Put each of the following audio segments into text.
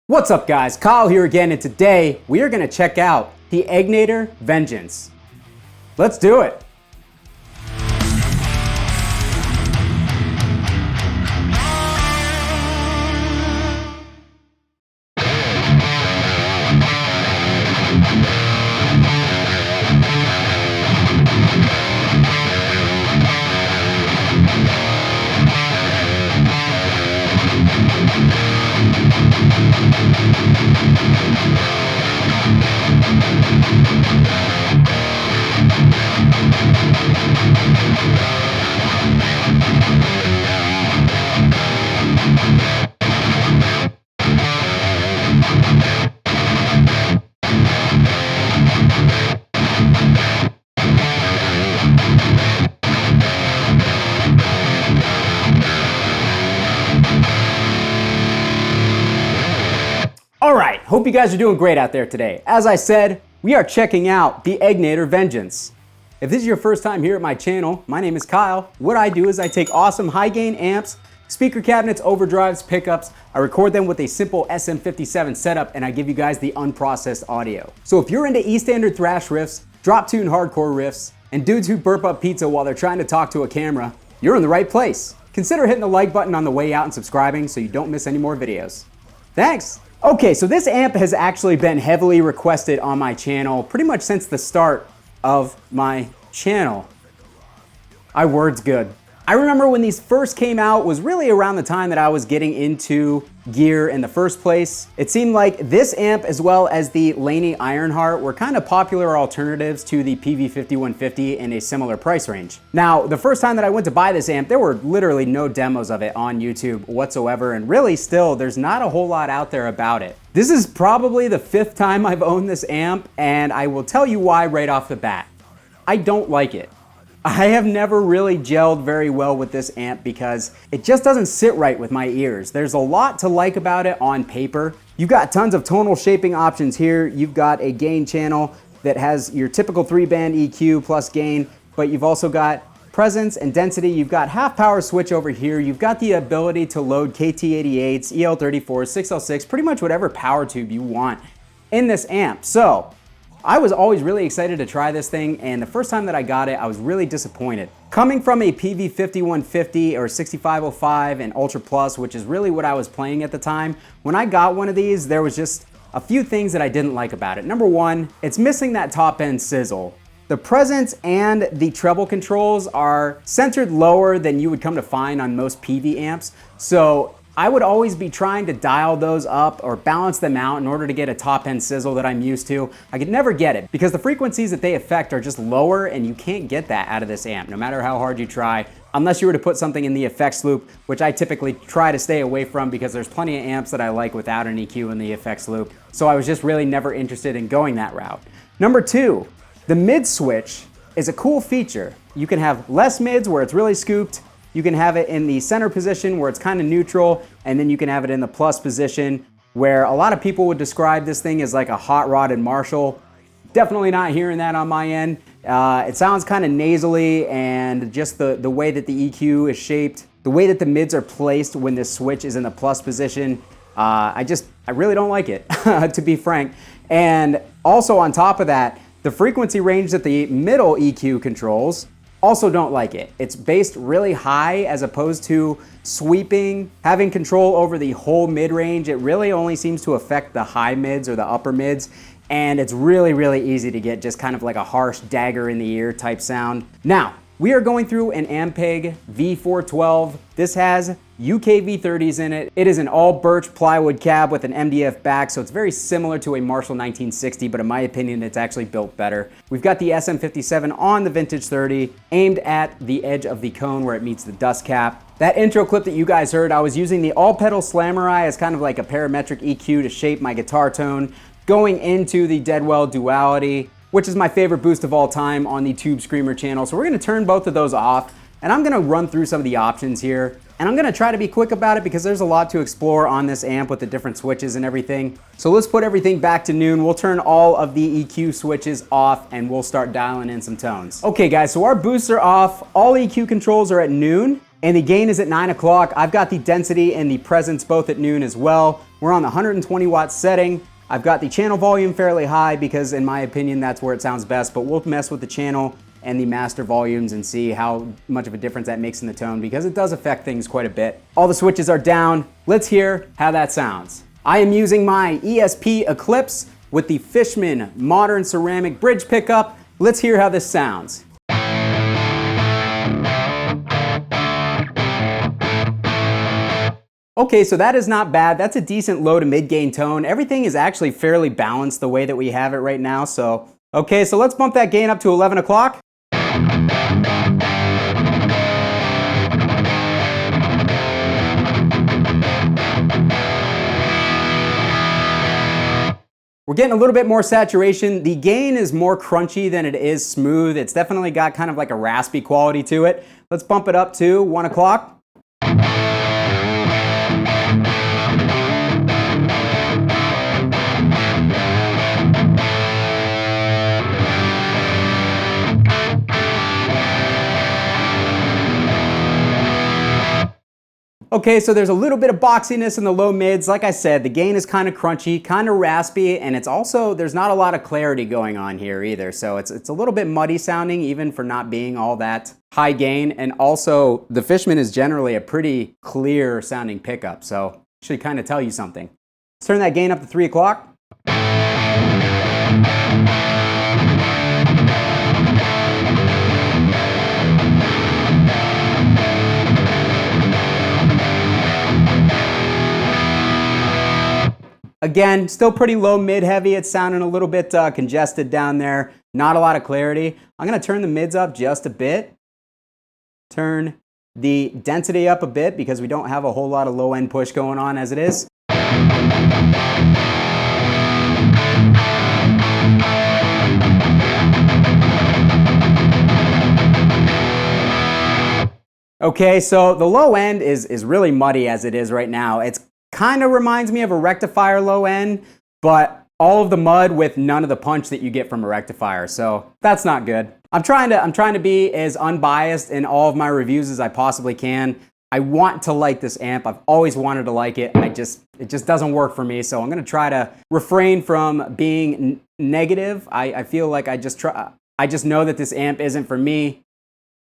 What's up guys, Kyle here again, and today we are going to check out the Egnater Vengeance. Let's do it! Alright, hope you guys are doing great out there today. As I said, we are checking out the Egnater Vengeance. If this is your first time here at my channel, my name is Kyle. What I do is I take awesome high gain amps, speaker cabinets, overdrives, pickups, I record them with a simple SM57 setup, and I give you guys the unprocessed audio. So if you're into E-standard thrash riffs, drop tune hardcore riffs, and dudes who burp up pizza while they're trying to talk to a camera, you're in the right place. Consider hitting the like button on the way out and subscribing so you don't miss any more videos. Thanks! Okay, so this amp has actually been heavily requested on my channel pretty much since the start of my channel. Word's good. I remember when these first came out was really around the time that I was getting into gear in the first place. It seemed like this amp as well as the Laney Ironheart were kind of popular alternatives to the PV5150 in a similar price range. Now, the first time that I went to buy this amp, there were literally no demos of it on YouTube whatsoever, and really still, there's not a whole lot out there about it. This is probably the 5th time I've owned this amp, and I will tell you why right off the bat. I don't like it. I have never really gelled very well with this amp because it just doesn't sit right with my ears. There's a lot to like about it on paper. You've got tons of tonal shaping options here. You've got a gain channel that has your typical 3-band EQ plus gain, but you've also got presence and density. You've got half power switch over here. You've got the ability to load KT88s, EL34s, 6L6, pretty much whatever power tube you want in this amp. So I was always really excited to try this thing, and the first time that I got it, I was really disappointed. Coming from a PV5150 or 6505 and Ultra Plus, which is really what I was playing at the time, when I got one of these, there was just a few things that I didn't like about it. Number one, it's missing that top end sizzle. The presence and the treble controls are centered lower than you would come to find on most PV amps, so I would always be trying to dial those up or balance them out in order to get a top end sizzle that I'm used to. I could never get it because the frequencies that they affect are just lower, and you can't get that out of this amp no matter how hard you try, unless you were to put something in the effects loop, which I typically try to stay away from because there's plenty of amps that I like without an EQ in the effects loop. So I was just really never interested in going that route. Number two, the mid switch is a cool feature. You can have less mids where it's really scooped. You can have it in the center position where it's kind of neutral, and then you can have it in the plus position where a lot of people would describe this thing as like a hot rod and Marshall. Definitely not hearing that on my end. It sounds kind of nasally, and just the way that the EQ is shaped, the way that the mids are placed when this switch is in the plus position, I really don't like it, to be frank. And also on top of that, the frequency range that the middle EQ controls, also don't like it. It's based really high as opposed to sweeping, having control over the whole mid-range. It really only seems to affect the high mids or the upper mids, and it's really, really easy to get just kind of like a harsh dagger in the ear type sound. Now, we are going through an Ampeg V412. This has UK V30s in it. It is an all birch plywood cab with an MDF back, so it's very similar to a Marshall 1960, but in my opinion, it's actually built better. We've got the SM57 on the Vintage 30, aimed at the edge of the cone where it meets the dust cap. That intro clip that you guys heard, I was using the all-pedal Slammerai as kind of like a parametric EQ to shape my guitar tone, going into the Deadwell Duality, which is my favorite boost of all time on the Tube Screamer channel. So we're gonna turn both of those off, and I'm gonna run through some of the options here. And I'm gonna try to be quick about it because there's a lot to explore on this amp with the different switches and everything. So let's put everything back to noon. We'll turn all of the EQ switches off and we'll start dialing in some tones. Okay guys, so our boosts are off. All EQ controls are at noon. And the gain is at 9 o'clock. I've got the density and the presence both at noon as well. We're on the 120 watt setting. I've got the channel volume fairly high because in my opinion, that's where it sounds best, but we'll mess with the channel and the master volumes and see how much of a difference that makes in the tone because it does affect things quite a bit. All the switches are down. Let's hear how that sounds. I am using my ESP Eclipse with the Fishman Modern Ceramic Bridge Pickup. Let's hear how this sounds. Okay, so that is not bad. That's a decent low to mid gain tone. Everything is actually fairly balanced the way that we have it right now. So, okay, so let's bump that gain up to 11 o'clock. We're getting a little bit more saturation. The gain is more crunchy than it is smooth. It's definitely got kind of like a raspy quality to it. Let's bump it up to 1 o'clock. Okay, so there's a little bit of boxiness in the low mids. Like I said, the gain is kind of crunchy, kind of raspy, and it's also, there's not a lot of clarity going on here either. So it's a little bit muddy sounding even for not being all that high gain. And also the Fishman is generally a pretty clear sounding pickup. So it should kind of tell you something. Let's turn that gain up to 3 o'clock. Again, still pretty low mid heavy. It's sounding a little bit congested down there. Not a lot of clarity. I'm going to turn the mids up just a bit. Turn the density up a bit because we don't have a whole lot of low end push going on as it is. Okay, so the low end is really muddy as it is right now. It's kind of reminds me of a rectifier low end, but all of the mud with none of the punch that you get from a rectifier. So that's not good. I'm trying to be as unbiased in all of my reviews as I possibly can. I want to like this amp. I've always wanted to like it. It just doesn't work for me. So I'm going to try to refrain from being negative. I feel like I just know that this amp isn't for me,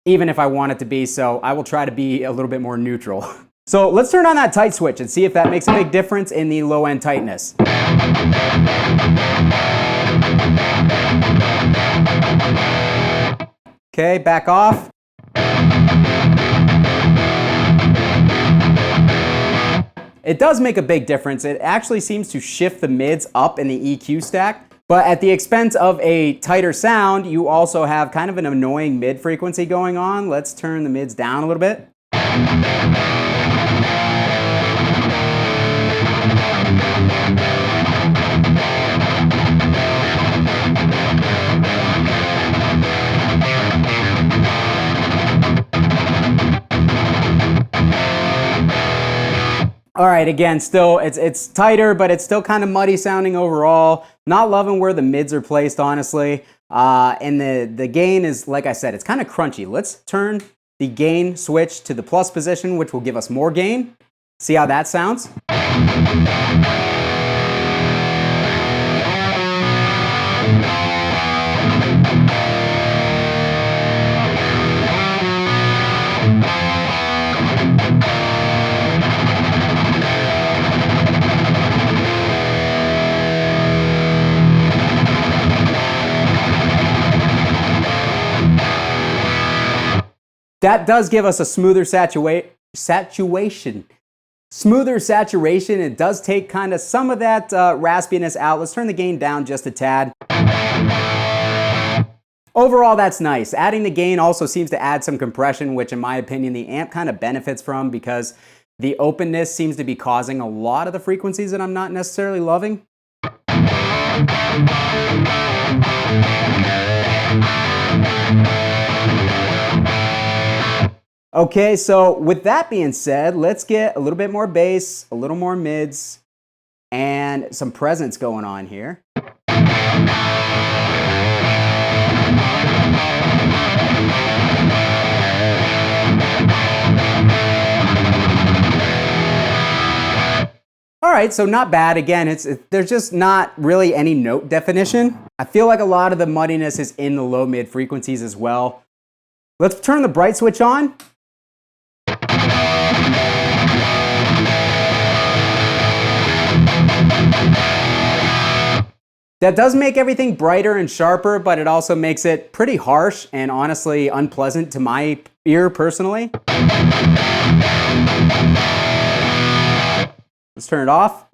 even if I want it to be. So I will try to be a little bit more neutral. So let's turn on that tight switch and see if that makes a big difference in the low end tightness. Okay, back off. It does make a big difference. It actually seems to shift the mids up in the EQ stack, but at the expense of a tighter sound, you also have kind of an annoying mid frequency going on. Let's turn the mids down a little bit. All right, again, still, it's tighter, but it's still kind of muddy sounding overall. Not loving where the mids are placed, honestly. And the gain is, like I said, it's kind of crunchy. Let's turn the gain switch to the plus position, which will give us more gain. See how that sounds? That does give us a smoother saturation. Smoother saturation. It does take kind of some of that raspiness out. Let's turn the gain down just a tad. Overall, that's nice. Adding the gain also seems to add some compression, which in my opinion, the amp kind of benefits from because the openness seems to be causing a lot of the frequencies that I'm not necessarily loving. Okay, so with that being said, let's get a little bit more bass, a little more mids, and some presence going on here. right, so not bad. Again, there's just not really any note definition. I feel like a lot of the muddiness is in the low mid frequencies as well. Let's turn the bright switch on. That does make everything brighter and sharper, but it also makes it pretty harsh and honestly unpleasant to my ear personally. Let's turn it off.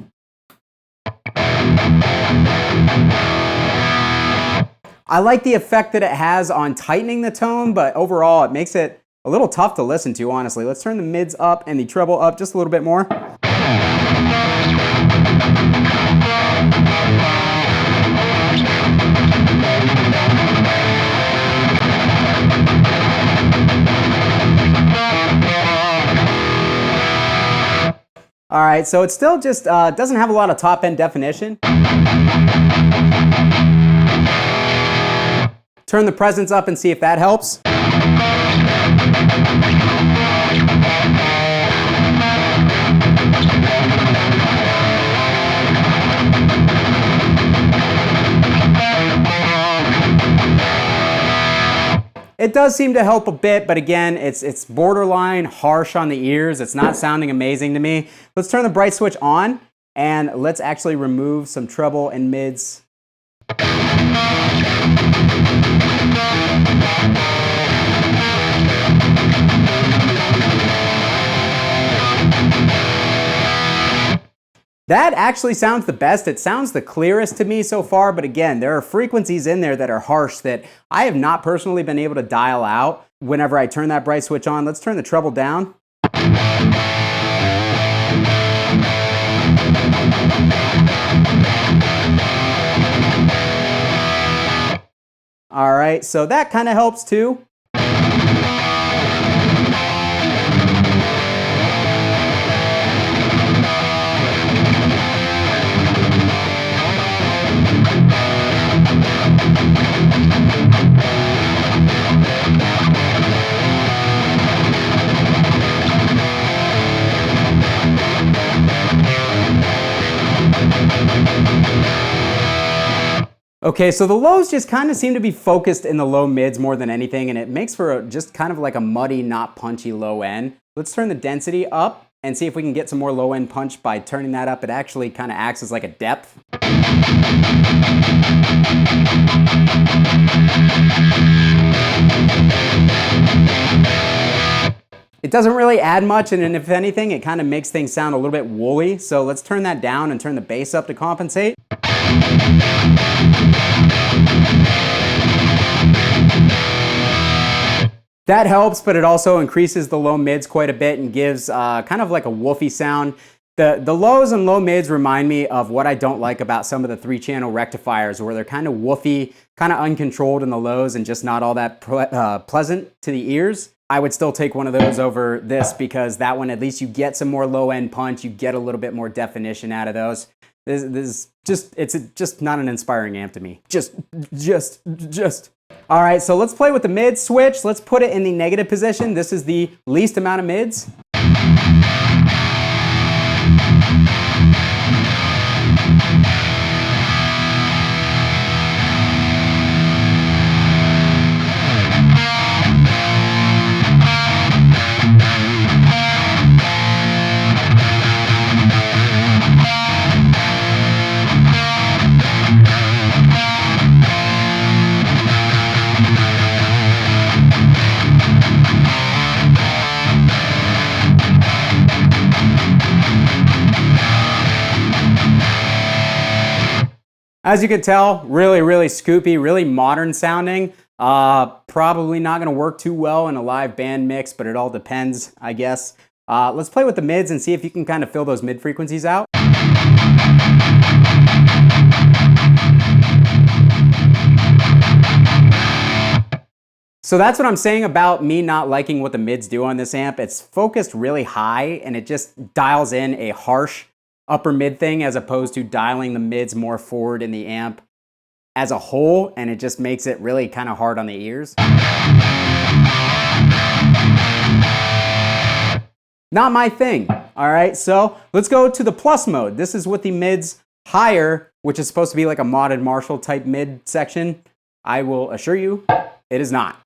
I like the effect that it has on tightening the tone, but overall it makes it a little tough to listen to, honestly. Let's turn the mids up and the treble up just a little bit more. All right, so it still just doesn't have a lot of top end definition. Turn the presence up and see if that helps. It does seem to help a bit, but again, it's borderline harsh on the ears. It's not sounding amazing to me. Let's turn the bright switch on and let's actually remove some treble and mids. That actually sounds the best. It sounds the clearest to me so far, but again, there are frequencies in there that are harsh that I have not personally been able to dial out whenever I turn that bright switch on. Let's turn the treble down. All right, so that kind of helps too. Okay, so the lows just kind of seem to be focused in the low mids more than anything, and it makes for just kind of like a muddy, not punchy low end. Let's turn the density up and see if we can get some more low end punch by turning that up. It actually kind of acts as like a depth. It doesn't really add much, and if anything, it kind of makes things sound a little bit woolly. So let's turn that down and turn the bass up to compensate. That helps, but it also increases the low mids quite a bit and gives kind of like a woofy sound. The lows and low mids remind me of what I don't like about some of the 3-channel rectifiers, where they're kind of woofy, kind of uncontrolled in the lows and just not all that pleasant to the ears. I would still take one of those over this because that one, at least you get some more low end punch, you get a little bit more definition out of those. It's just not an inspiring amp to me. Just. All right, so let's play with the mid switch. Let's put it in the negative position. This is the least amount of mids. As you can tell, really scoopy, really modern sounding. Probably not gonna work too well in a live band mix, but it all depends, I guess. Let's play with the mids and see if you can kind of fill those mid frequencies out. So that's what I'm saying about me not liking what the mids do on this amp. It's focused really high and it just dials in a harsh upper mid thing as opposed to dialing the mids more forward in the amp as a whole, and it just makes it really kind of hard on the ears. Not my thing. All right, so let's go to the plus mode. This is with the mids higher, which is supposed to be like a modded Marshall type mid section. I will assure you, it is not.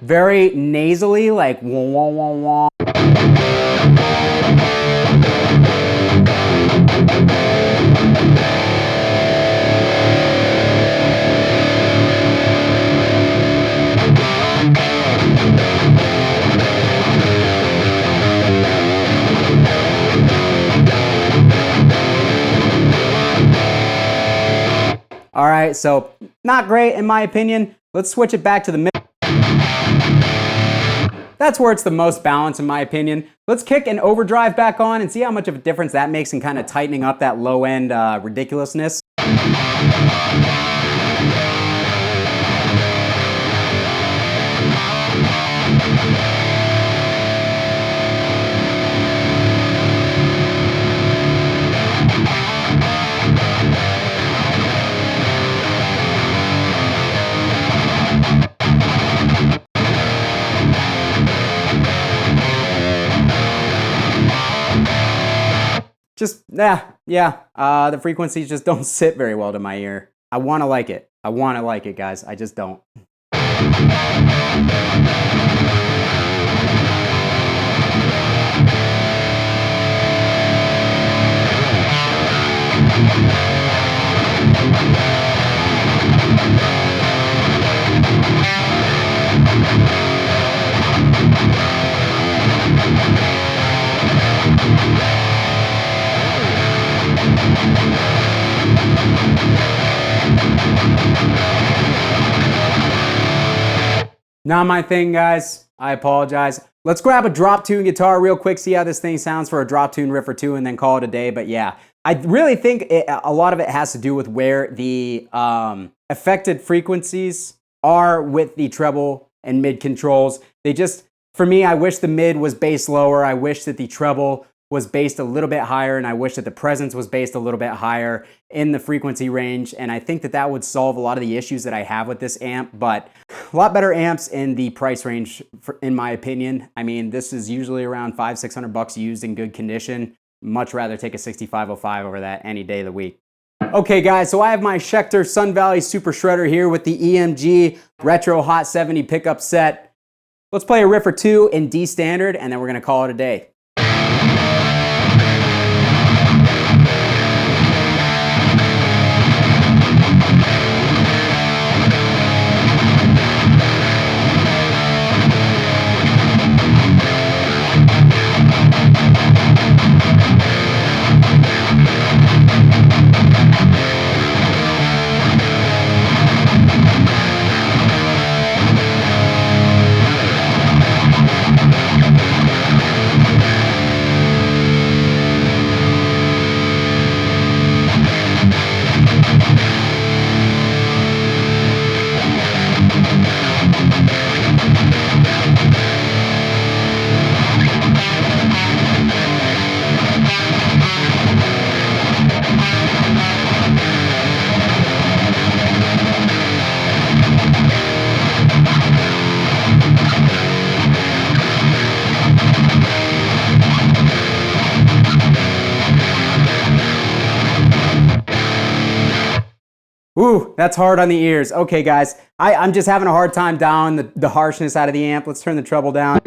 Very nasally, like wah, wah, wah, wah. All right, so not great in my opinion. Let's switch it back to the mid. That's where it's the most balanced in my opinion. Let's kick an overdrive back on and see how much of a difference that makes in kind of tightening up that low end ridiculousness. Just, the frequencies just don't sit very well to my ear. I want to like it. I want to like it, guys. I just don't. Not my thing, guys. I apologize. Let's grab a drop tune guitar real quick, see how this thing sounds for a drop tune riff or two, and then call it a day. But yeah, I really think a lot of it has to do with where the affected frequencies are with the treble and mid controls. They just, for me, I wish the mid was bassed lower. I wish that the treble was based a little bit higher, and I wish that the presence was based a little bit higher in the frequency range, and I think that that would solve a lot of the issues that I have with this amp, but a lot better amps in the price range, in my opinion. I mean, this is usually around $500-600 used in good condition. Much rather take a 6505 over that any day of the week. Okay guys, so I have my Schecter Sun Valley Super Shredder here with the EMG Retro Hot 70 pickup set. Let's play a riff or two in D standard, and then we're gonna call it a day. Ooh, that's hard on the ears. Okay, guys, I'm just having a hard time down the harshness out of the amp. Let's turn the treble down.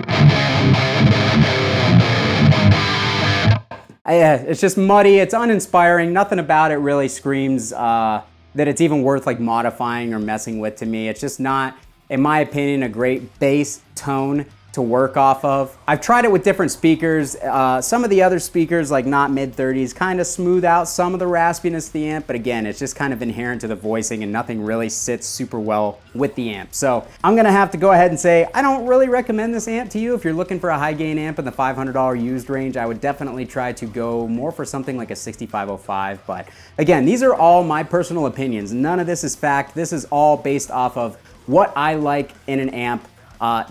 Yeah, it's just muddy. It's uninspiring. Nothing about it really screams that it's even worth like modifying or messing with to me. It's just not, in my opinion, a great bass tone to work off of. I've tried it with different speakers. Some of the other speakers, like not mid-30s, kind of smooth out some of the raspiness of the amp, but again, it's just kind of inherent to the voicing and nothing really sits super well with the amp. So I'm gonna have to go ahead and say, I don't really recommend this amp to you. If you're looking for a high gain amp in the $500 used range, I would definitely try to go more for something like a 6505. But again, these are all my personal opinions. None of this is fact. This is all based off of what I like in an amp.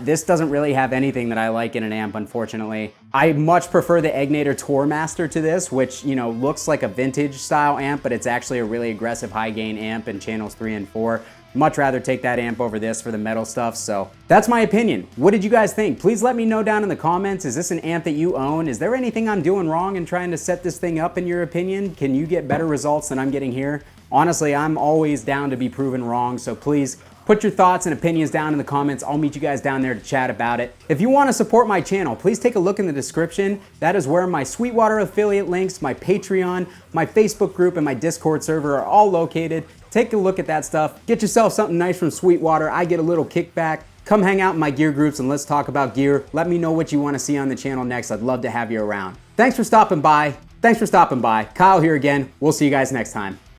This doesn't really have anything that I like in an amp, unfortunately. I much prefer the Egnater Tourmaster to this, which, you know, looks like a vintage style amp, but it's actually a really aggressive high gain amp in channels 3 and 4. Much rather take that amp over this for the metal stuff, so that's my opinion. What did you guys think? Please let me know down in the comments. Is this an amp that you own? Is there anything I'm doing wrong in trying to set this thing up in your opinion? Can you get better results than I'm getting here? Honestly, I'm always down to be proven wrong, so please put your thoughts and opinions down in the comments. I'll meet you guys down there to chat about it. If you want to support my channel, please take a look in the description. That is where my Sweetwater affiliate links, my Patreon, my Facebook group, and my Discord server are all located. Take a look at that stuff. Get yourself something nice from Sweetwater. I get a little kickback. Come hang out in my gear groups and let's talk about gear. Let me know what you want to see on the channel next. I'd love to have you around. Thanks for stopping by. Kyle here again. We'll see you guys next time.